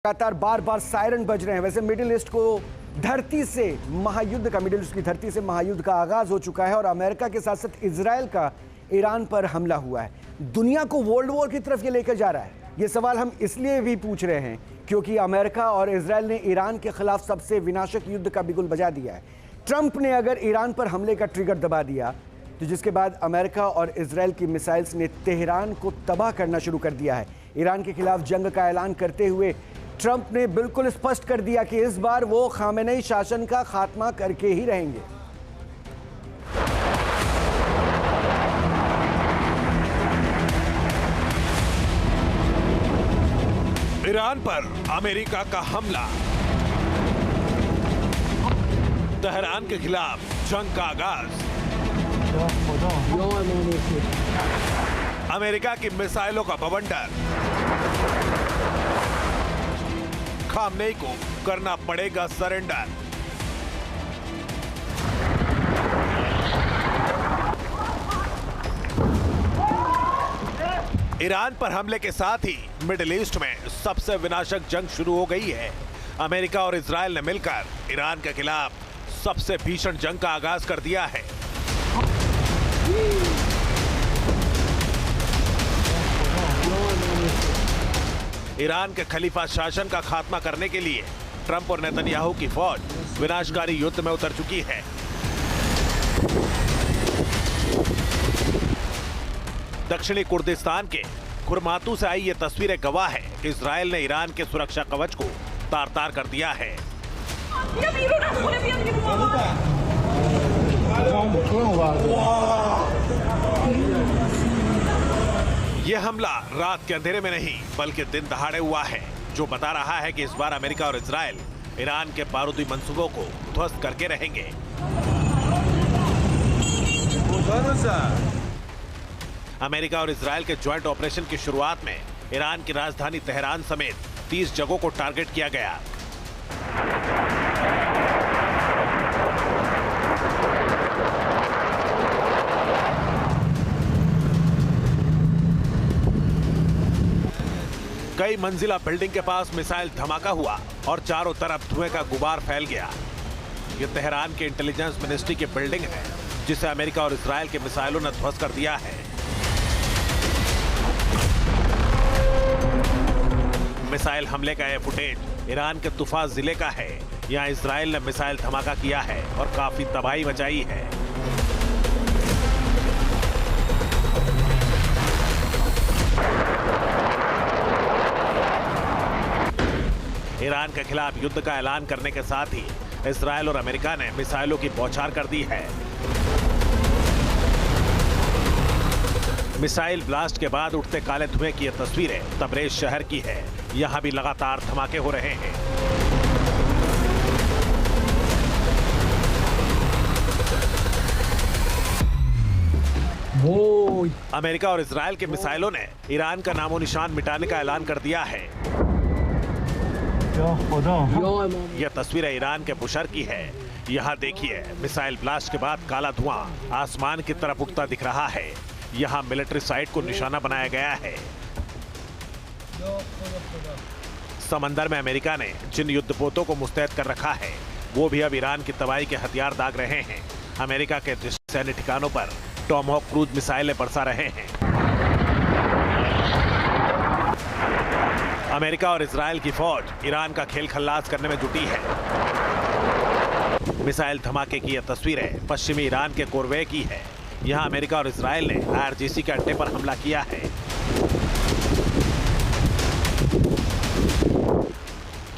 लगातार बार बार सायरन बज रहे हैं। वैसे मिडिल ईस्ट को धरती से महायुद्ध का मिडिल ईस्ट की धरती से महायुद्ध का आगाज हो चुका है और अमेरिका के साथ साथ इजराइल का ईरान पर हमला हुआ है। दुनिया को वर्ल्ड वॉर की तरफ ये लेकर जा रहा है। ये सवाल हम इसलिए भी पूछ रहे हैं क्योंकि अमेरिका और इजराइल ने ईरान के खिलाफ सबसे विनाशक युद्ध का बिगुल बजा दिया है। ट्रंप ने अगर ईरान पर हमले का ट्रिगर दबा दिया तो जिसके बाद अमेरिका और इजराइल की मिसाइल्स ने तेहरान को तबाह करना शुरू कर दिया है। ईरान के खिलाफ जंग का ऐलान करते हुए ट्रंप ने बिल्कुल स्पष्ट कर दिया कि इस बार वो खामेनेई शासन का खात्मा करके ही रहेंगे। ईरान पर अमेरिका का हमला, तेहरान के खिलाफ जंग का आगाज, अमेरिका की मिसाइलों का बवंडर, खामनेई को करना पड़ेगा सरेंडर। ईरान पर हमले के साथ ही मिडिल ईस्ट में सबसे विनाशक जंग शुरू हो गई है। अमेरिका और इजराइल ने मिलकर ईरान के खिलाफ सबसे भीषण जंग का आगाज कर दिया है। ईरान के खलीफा शासन का खात्मा करने के लिए ट्रंप और नेतन्याहू की फौज विनाशकारी युद्ध में उतर चुकी है। दक्षिणी कुर्दिस्तान के खुरमातू से आई ये तस्वीरें गवाह है। इजराइल ने ईरान के सुरक्षा कवच को तार-तार कर दिया है। यह हमला रात के अंधेरे में नहीं बल्कि दिन दहाड़े हुआ है, जो बता रहा है कि इस बार अमेरिका और इजराइल ईरान के बारूदी मंसूबों को ध्वस्त करके रहेंगे। अमेरिका और इजराइल के ज्वाइंट ऑपरेशन की शुरुआत में ईरान की राजधानी तेहरान समेत 30 जगहों को टारगेट किया गया। कई मंजिला बिल्डिंग के पास मिसाइल धमाका हुआ और चारों तरफ धुएं का गुबार फैल गया। यह तेहरान के इंटेलिजेंस मिनिस्ट्री की बिल्डिंग है, जिसे अमेरिका और इजराइल के मिसाइलों ने ध्वस्त कर दिया है। मिसाइल हमले का यह फुटेज ईरान के तुफा जिले का है। यहां इजराइल ने मिसाइल धमाका किया है और काफी तबाही मचाई है। ईरान के खिलाफ युद्ध का ऐलान करने के साथ ही इजराइल और अमेरिका ने मिसाइलों की बौछार कर दी है। मिसाइल ब्लास्ट के बाद उठते काले धुएं की ये तस्वीरें तबरेज शहर की है। यहां भी लगातार धमाके हो रहे हैं। अमेरिका और इजराइल के मिसाइलों ने ईरान का नामो निशान मिटाने का ऐलान कर दिया है। यह तस्वीरें ईरान के बुशर की है। यहाँ देखिए, मिसाइल ब्लास्ट के बाद काला धुआं आसमान की तरफ उठता दिख रहा है। यहाँ मिलिट्री साइट को निशाना बनाया गया है। समंदर में अमेरिका ने जिन युद्धपोतों को मुस्तैद कर रखा है, वो भी अब ईरान की तबाही के हथियार दाग रहे हैं। अमेरिका के सैन्य ठिकानों पर टॉमहॉक क्रूज मिसाइलें बरसा रहे हैं। अमेरिका और इजराइल की फौज ईरान का खेल खल्लास करने में जुटी है। मिसाइल धमाके की यह तस्वीरें पश्चिमी ईरान के कोरवे की है। यहां अमेरिका और इजराइल ने IRGC के अड्डे पर हमला किया है।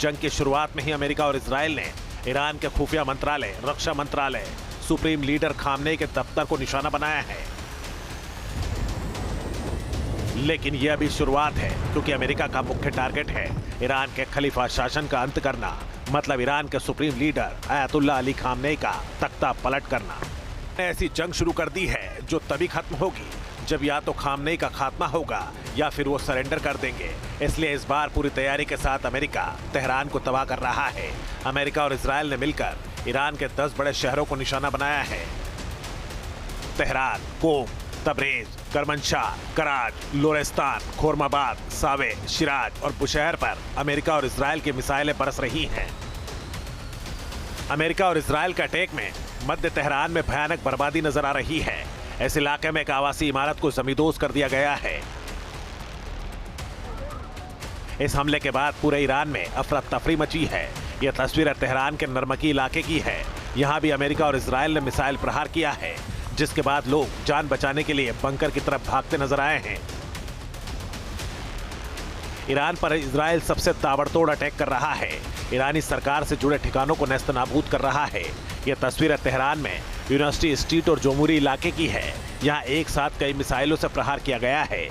जंग की शुरुआत में ही अमेरिका और इजराइल ने ईरान के खुफिया मंत्रालय, रक्षा मंत्रालय, सुप्रीम लीडर खामनेई के दफ्तर को निशाना बनाया है। लेकिन यह अभी शुरुआत है, क्योंकि अमेरिका का मुख्य टारगेट है ईरान के खलीफा शासन का अंत करना, मतलब ईरान के supreme leader Ayatollah Ali Khamenei का तख्ता पलट करना। ऐसी जंग शुरू कर दी है जो तभी खत्म होगी जब या तो खामनेई का खात्मा होगा या फिर वो सरेंडर कर देंगे। इसलिए इस बार पूरी तैयारी के साथ अमेरिका तेहरान को तबाह कर रहा है। अमेरिका और इजराइल ने मिलकर ईरान के 10 बड़े शहरों को निशाना बनाया है। तेहरान, कोम, तबरेज, करमनशाह, कराच, लोरेस्तान, खोरमाबाद, सावे, शिराज और बुशहर पर अमेरिका और इजराइल की मिसाइलें बरस रही हैं। अमेरिका और इजराइल का अटैक में मध्य तेहरान में भयानक बर्बादी नजर आ रही है। इस इलाके में एक आवासीय इमारत को जमींदोज कर दिया गया है। इस हमले के बाद पूरे ईरान में अफरा तफरी मची है। यह तस्वीर तेहरान के नरमकी इलाके की है। यहां भी अमेरिका और इजराइल ने मिसाइल प्रहार किया है, जिसके बाद लोग जान बचाने के लिए बंकर की तरफ भागते नजर आए हैं। ईरान पर इजराइल सबसे ताबड़तोड़ अटैक कर रहा है। ईरानी सरकार से जुड़े ठिकानों को नेस्तनाबूद कर रहा है। यह तस्वीर तेहरान में यूनिवर्सिटी स्ट्रीट और जोमूरी इलाके की है। यहाँ एक साथ कई मिसाइलों से प्रहार किया गया है।